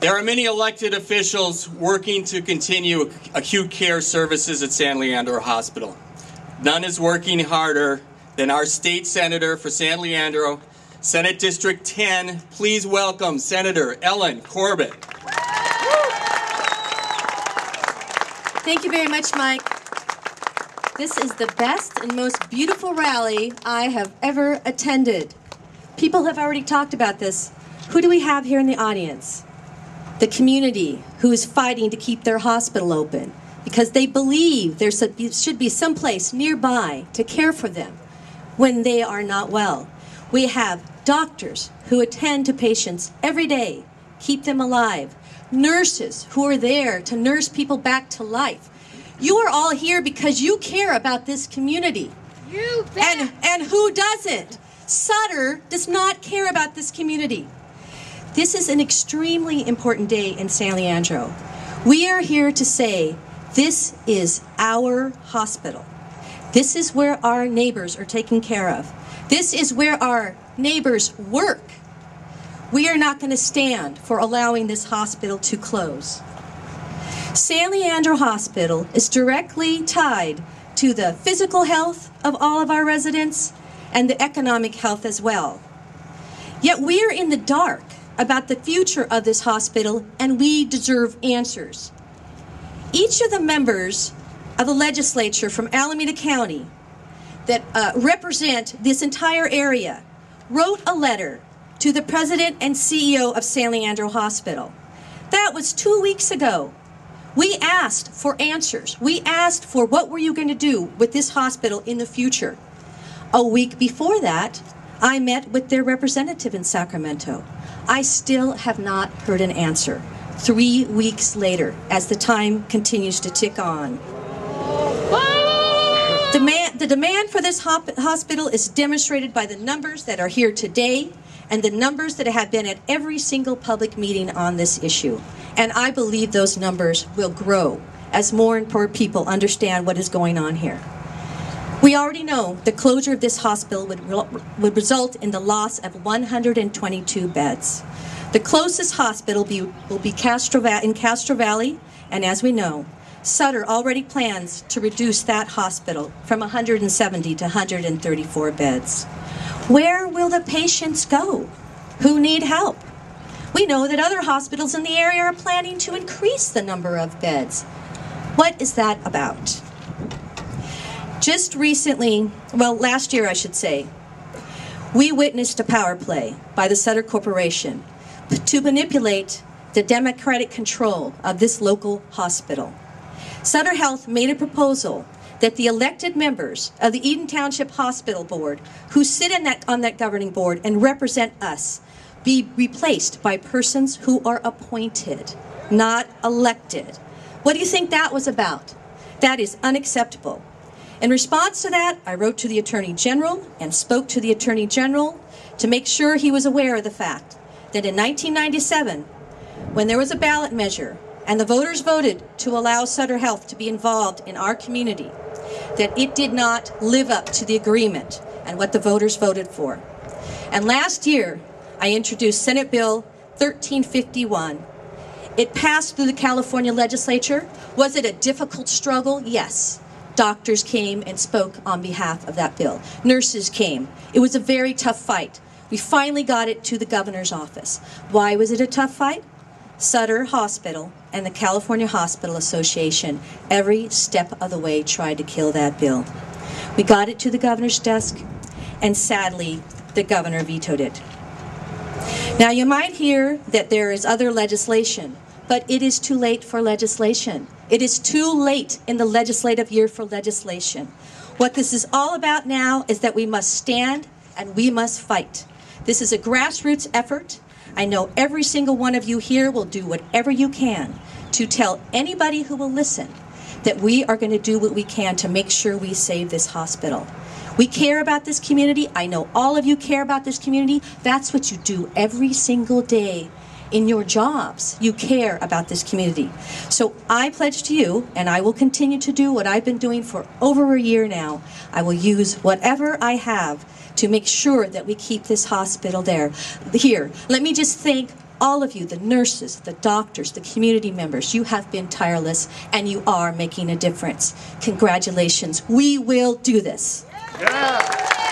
There are many elected officials working to continue acute care services at San Leandro Hospital. None is working harder than our state senator for San Leandro, Senate District 10. Please welcome Senator Ellen Corbett. Thank you very much, Mike. This is the best and most beautiful rally I have ever attended. People have already talked about this. Who do we have here in the audience? The community who is fighting to keep their hospital open because they believe there should be some place nearby to care for them when they are not well. We have doctors who attend to patients every day, keep them alive. Nurses who are there to nurse people back to life. You are all here because you care about this community. You bet. And who doesn't? Sutter does not care about this community. This is an extremely important day in San Leandro. We are here to say this is our hospital. This is where our neighbors are taken care of. This is where our neighbors work. We are not going to stand for allowing this hospital to close. San Leandro Hospital is directly tied to the physical health of all of our residents and the economic health as well. Yet we are in the dark about the future of this hospital, and we deserve answers. Each of the members of the legislature from Alameda County that represent this entire area wrote a letter to the president and CEO of San Leandro Hospital. That was 2 weeks ago. We asked for answers. We asked for what were you going to do with this hospital in the future. A week before that, I met with their representative in Sacramento. I still have not heard an answer. 3 weeks later, as the time continues to tick on. The demand for this hospital is demonstrated by the numbers that are here today and the numbers that have been at every single public meeting on this issue. And I believe those numbers will grow as more and more people understand what is going on here. We already know the closure of this hospital would result in the loss of 122 beds. The closest hospital will be in Castro Valley, and as we know, Sutter already plans to reduce that hospital from 170 to 134 beds. Where will the patients go who need help? We know that other hospitals in the area are planning to increase the number of beds. What is that about? Just recently, well, last year I should say, we witnessed a power play by the Sutter Corporation to manipulate the democratic control of this local hospital. Sutter Health made a proposal that the elected members of the Eden Township Hospital Board who sit on that governing board and represent us be replaced by persons who are appointed, not elected. What do you think that was about? That is unacceptable. In response to that, I wrote to the Attorney General and spoke to the Attorney General to make sure he was aware of the fact that in 1997, when there was a ballot measure and the voters voted to allow Sutter Health to be involved in our community, that it did not live up to the agreement and what the voters voted for. And last year, I introduced Senate Bill 1351. It passed through the California legislature. Was it a difficult struggle? Yes. Doctors came and spoke on behalf of that bill. Nurses came. It was a very tough fight. We finally got it to the governor's office. Why was it a tough fight? Sutter Hospital and the California Hospital Association every step of the way tried to kill that bill. We got it to the governor's desk, and sadly, the governor vetoed it. Now, you might hear that there is other legislation, but it is too late for legislation. It is too late in the legislative year for legislation. What this is all about now is that we must stand and we must fight. This is a grassroots effort. I know every single one of you here will do whatever you can to tell anybody who will listen that we are going to do what we can to make sure we save this hospital. We care about this community. I know all of you care about this community. That's what you do every single day in your jobs. You care about this community. So I pledge to you, and I will continue to do what I've been doing for over a year now. I will use whatever I have to make sure that we keep this hospital here. Let me just thank All of you, the nurses, the doctors, the community members, you have been tireless and you are making a difference. Congratulations. We will do this. Yeah.